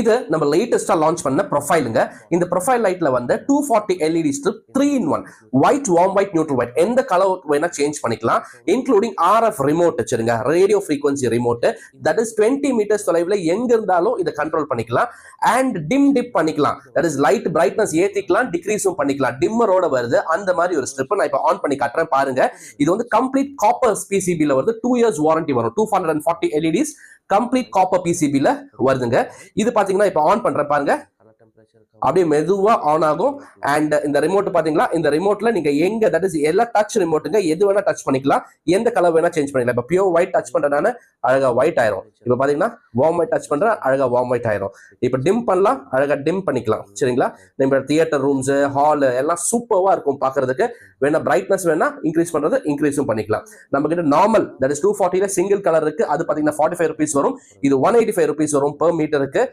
இது நம்ம லேட்டஸ்டா லான்ச் பண்ண ப்ரொஃபைலுங்க. இந்த ப்ரொஃபைல் லைட்ல வந்து 240 LED strip 3 in 1 white, warm white, neutral white எந்த கலர் வேணா சேஞ்ச் பண்ணிக்கலாம். இன்க்ளூடிங் ஆர்எஃப் ரிமோட் வச்சிருங்க, radio frequency remote. That is 20 metres தொலைவில் எங்க இருந்தாலும் இதை கண்ட்ரோல் பண்ணிக்கலாம். அண்ட் டிப் பண்ணிக்கலாம். தட் இஸ் லைட் பிரைட்னஸ் ஏத்திக்கலாம், டிக்ரீஸும் பண்ணிக்கலாம். டிம்மரோட வருது அந்த மாதிரி ஒரு ஸ்ட்ரிப் நான் இப்போ ஆன் பண்ணி காட்டுறேன் பாருங்க. இது வந்து கம்ப்ளீட் காப்பர் பிசிபில வருது. 2 years வாரண்டி வரும். 240 எல்இடிஸ் கம்ப்ளீட் காப்பர் பிசிபில வருதுங்க. இது பாத்தீங்கன்னா இப்ப ஆன் பண்ற பாருங்க, அப்படியே மெதுவா ஆன் ஆகும். அண்ட் இந்த ரிமோட் பாத்தீங்களா, இந்த ரிமோட்ல நீங்க எங்க தட் இஸ் எல்லா டச் ரிமோட்டுங்க, எது வேணா டச் பண்ணிக்கலாம், எந்த கலர் வேணா சேஞ்ச் பண்ணிக்கலாம். இப்ப பியூர் ஒயிட் டச் பண்றதுனால அழகா ஒயிட் ஆயிரும். இப்ப பாத்தீங்கன்னா வார்ம் ஒயிட் டச் பண்ற அழகா வார்ம் ஒயிட் ஆயிரும். இப்ப டிம் பண்ணலாம், அழகா டிம் பண்ணிக்கலாம். சரிங்களா? நம்ம தியேட்டர் ரூம்ஸ், ஹால் எல்லாம் சூப்பர்வா இருக்கும் பாக்குறதுக்கு. வேணா பிரைட்னஸ் வேணா இன்க்ரீஸ் பண்றது இன்க்ரீஸும் பண்ணிக்கலாம். நம்ம கிட்ட normal that is 240 single colour இருக்கு. அது பாத்தீங்கன்னா 45 rupees வரும். இது 185 rupees வரும் பெர் மீட்டருக்கு.